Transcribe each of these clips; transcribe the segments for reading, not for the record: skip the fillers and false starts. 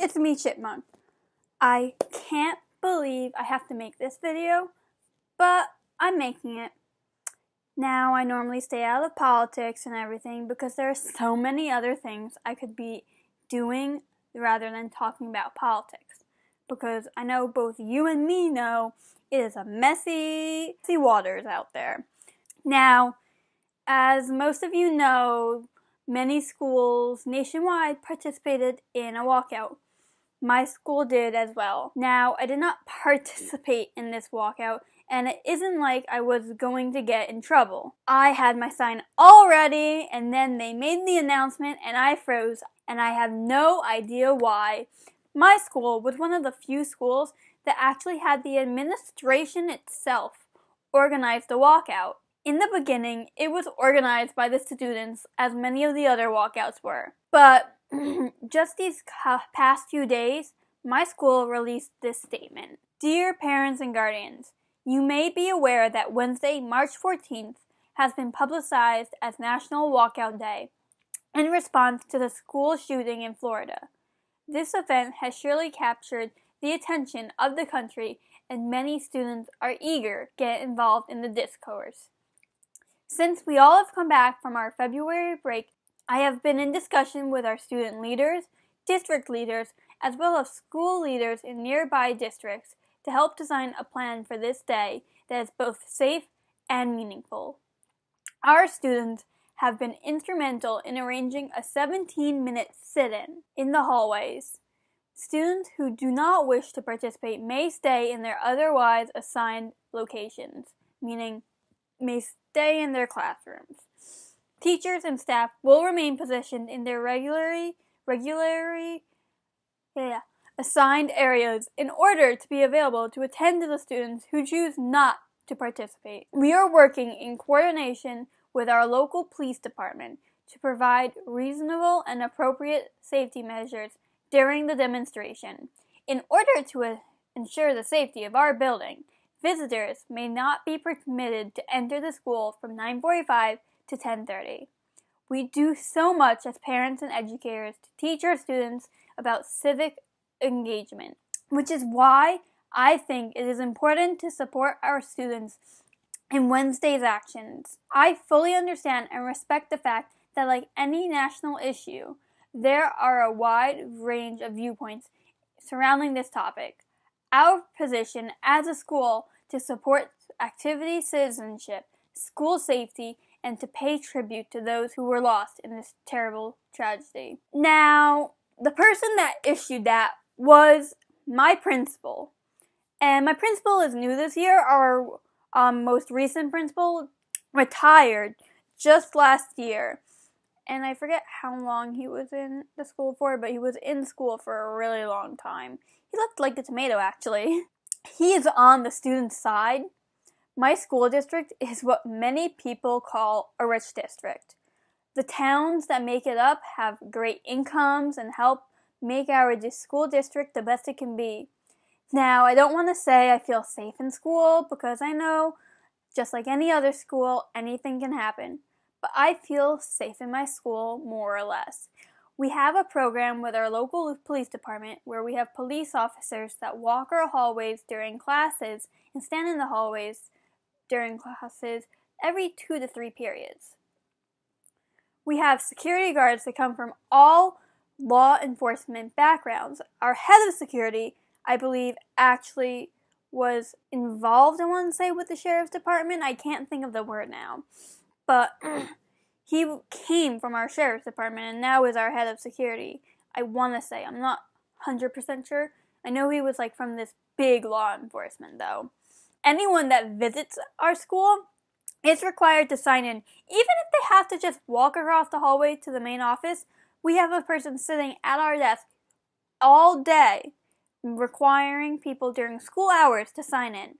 it's me, Chipmunk. I can't believe I have to make this video, but I'm making it. Now, I normally stay out of politics and everything because there are so many other things I could be doing rather than talking about politics. Because I know both you and me know it is a messy waters out there. Now, as most of you know, many schools nationwide participated in a walkout. My school did as well. Now, I did not participate in this walkout, and it isn't like I was going to get in trouble. I had my sign all ready, and then they made the announcement, and I froze, and I have no idea why. My school was one of the few schools that actually had the administration itself organize the walkout. In the beginning, it was organized by the students, as many of the other walkouts were. But just these past few days, my school released this statement. Dear parents and guardians, you may be aware that Wednesday, March 14th, has been publicized as National Walkout Day in response to the school shooting in Florida. This event has surely captured the attention of the country, and many students are eager to get involved in the discourse. Since we all have come back from our February break, I have been in discussion with our student leaders, district leaders, as well as school leaders in nearby districts to help design a plan for this day that is both safe and meaningful. Our students have been instrumental in arranging a 17-minute sit-in in the hallways. Students who do not wish to participate may stay in their otherwise assigned locations, meaning may stay in their classrooms. Teachers and staff will remain positioned in their regularly assigned areas in order to be available to attend to the students who choose not to participate. We are working in coordination with our local police department to provide reasonable and appropriate safety measures during the demonstration. In order to ensure the safety of our building, visitors may not be permitted to enter the school from 9:45 to 10:30. We do so much as parents and educators to teach our students about civic engagement, which is why I think it is important to support our students in Wednesday's actions. I fully understand and respect the fact that, like any national issue, there are a wide range of viewpoints surrounding this topic. Our position as a school to support activity citizenship, school safety, and to pay tribute to those who were lost in this terrible tragedy. Now, the person that issued that was my principal. And my principal is new this year. Our most recent principal retired just last year. And I forget how long he was in the school for, but he was in school for a really long time. He looked like a tomato, actually. He is on the student side. My school district is what many people call a rich district. The towns that make it up have great incomes and help make our school district the best it can be. Now, I don't want to say I feel safe in school because I know, just like any other school, anything can happen. But I feel safe in my school, more or less. We have a program with our local police department where we have police officers that walk our hallways during classes and stand in the hallways during classes every 2 to 3 periods. We have security guards that come from all law enforcement backgrounds. Our head of security, I believe, actually was involved, I want to say, with the sheriff's department. I can't think of the word now. But he came from our sheriff's department and now is our head of security. I want to say, I'm not 100% sure. I know he was like from this big law enforcement though. Anyone that visits our school is required to sign in. Even if they have to just walk across the hallway to the main office, we have a person sitting at our desk all day requiring people during school hours to sign in.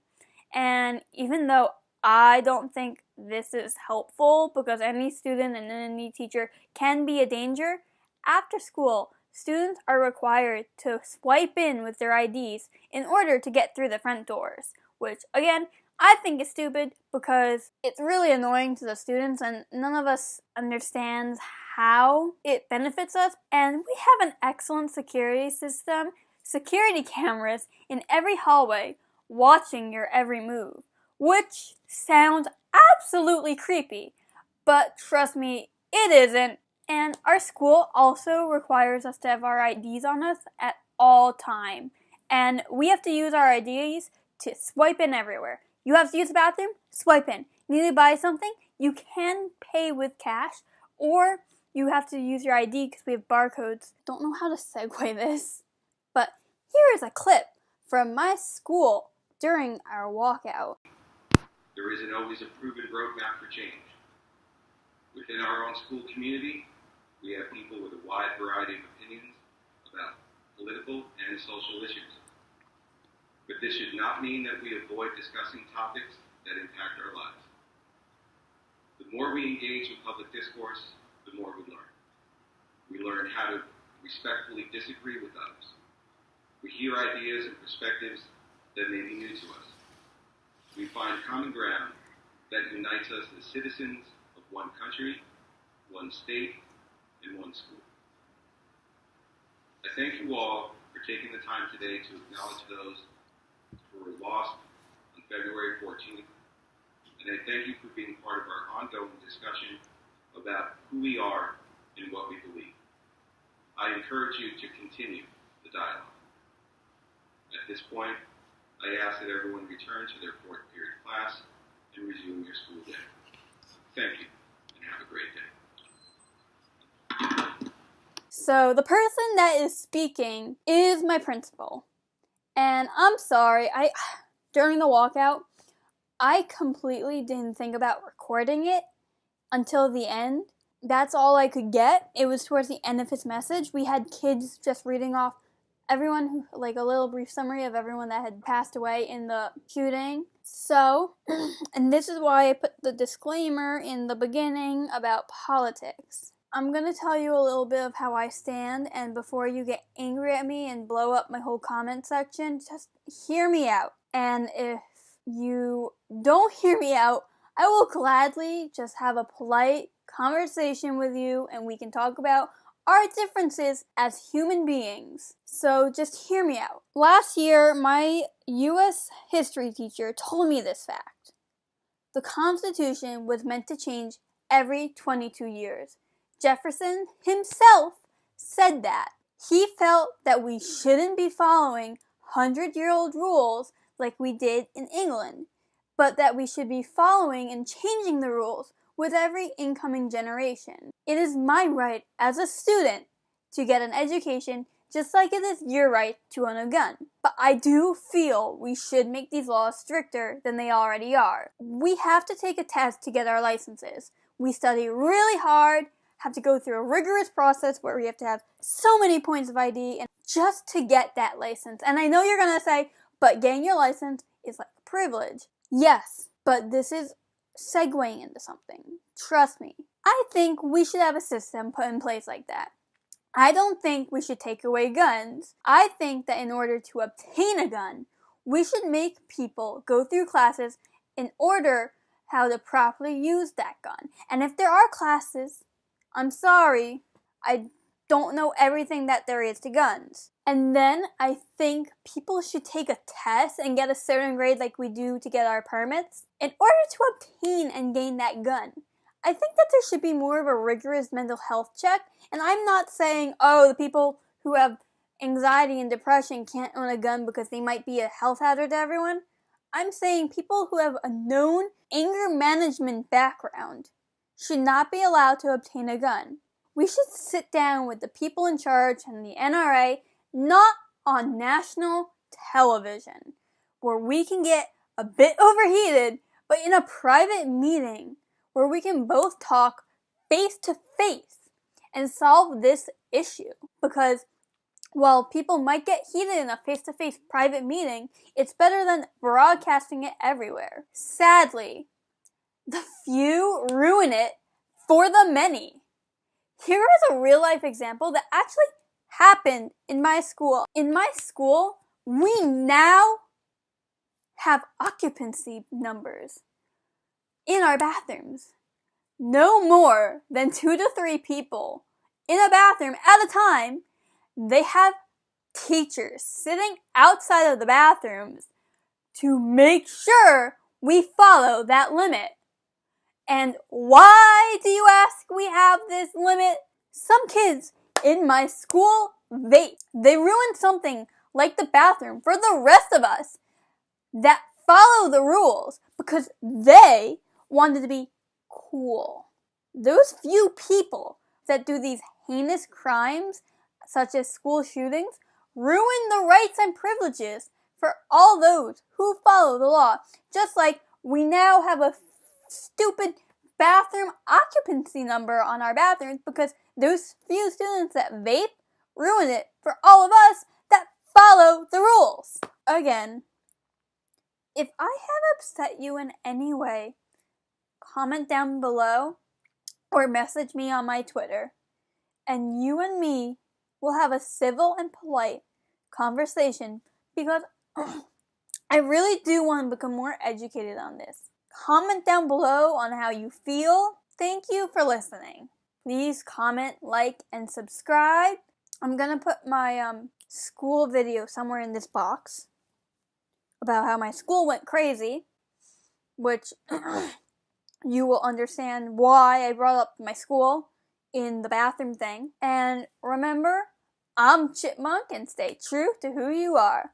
And even though I don't think this is helpful because any student and any teacher can be a danger, after school, students are required to swipe in with their IDs in order to get through the front doors, which, again, I think it's stupid because it's really annoying to the students and none of us understands how it benefits us. And we have an excellent security system, security cameras in every hallway watching your every move, which sounds absolutely creepy, but trust me, it isn't. And our school also requires us to have our IDs on us at all time. And we have to use our IDs to swipe in everywhere. You have to use the bathroom? Swipe in. You need to buy something? You can pay with cash, or you have to use your ID because we have barcodes. Don't know how to segue this, but here is a clip from my school during our walkout. There isn't always a proven roadmap for change. Within our own school community, we have people with a wide variety of opinions about political and social issues. But this should not mean that we avoid discussing topics that impact our lives. The more we engage in public discourse, the more we learn. We learn how to respectfully disagree with others. We hear ideas and perspectives that may be new to us. We find common ground that unites us as citizens of one country, one state, and one school. I thank you all for taking the time today to acknowledge those who were lost on February 14th, and I thank you for being part of our ongoing discussion about who we are and what we believe. I encourage you to continue the dialogue. At this point, I ask that everyone return to their fourth period class and resume your school day. Thank you, and have a great day. So the person that is speaking is my principal. And I'm sorry, during the walkout, I completely didn't think about recording it until the end. That's all I could get. It was towards the end of his message. We had kids just reading off everyone, like a little brief summary of everyone that had passed away in the shooting. So, and this is why I put the disclaimer in the beginning about politics. I'm going to tell you a little bit of how I stand, and before you get angry at me and blow up my whole comment section, just hear me out. And if you don't hear me out, I will gladly just have a polite conversation with you and we can talk about our differences as human beings. So just hear me out. Last year, my U.S. history teacher told me this fact. The Constitution was meant to change every 22 years. Jefferson himself said that. He felt that we shouldn't be following 100-year-old rules like we did in England, but that we should be following and changing the rules with every incoming generation. It is my right as a student to get an education just like it is your right to own a gun. But I do feel we should make these laws stricter than they already are. We have to take a test to get our licenses. We study really hard, have to go through a rigorous process where we have to have so many points of ID and just to get that license. And I know you're gonna say, but getting your license is like a privilege. Yes, but this is segueing into something. Trust me. I think we should have a system put in place like that. I don't think we should take away guns. I think that in order to obtain a gun, we should make people go through classes in order how to properly use that gun. And if there are classes, I'm sorry, I don't know everything that there is to guns. And then I think people should take a test and get a certain grade like we do to get our permits in order to obtain and gain that gun. I think that there should be more of a rigorous mental health check, and I'm not saying, oh, the people who have anxiety and depression can't own a gun because they might be a health hazard to everyone. I'm saying people who have a known anger management background should not be allowed to obtain a gun. We should sit down with the people in charge and the NRA, not on national television, where we can get a bit overheated, but in a private meeting where we can both talk face to face and solve this issue. Because while people might get heated in a face-to-face private meeting, it's better than broadcasting it everywhere. Sadly, the few ruin it for the many. Here is a real-life example that actually happened in my school. In my school, we now have occupancy numbers in our bathrooms. No more than 2 to 3 people in a bathroom at a time. They have teachers sitting outside of the bathrooms to make sure we follow that limit. And why do you ask we have this limit? Some kids in my school vape. They ruin something like the bathroom for the rest of us that follow the rules because they wanted to be cool. Those few people that do these heinous crimes, such as school shootings, ruin the rights and privileges for all those who follow the law. Just like we now have a stupid bathroom occupancy number on our bathrooms because those few students that vape ruin it for all of us that follow the rules. Again, if I have upset you in any way, comment down below or message me on my Twitter, and you and me will have a civil and polite conversation because I really do want to become more educated on this. Comment down below on how you feel. Thank you for listening. Please comment, like, and subscribe. I'm gonna put my school video somewhere in this box about how my school went crazy, which you will understand why I brought up my school in the bathroom thing. And remember, I'm Chipmunk and stay true to who you are.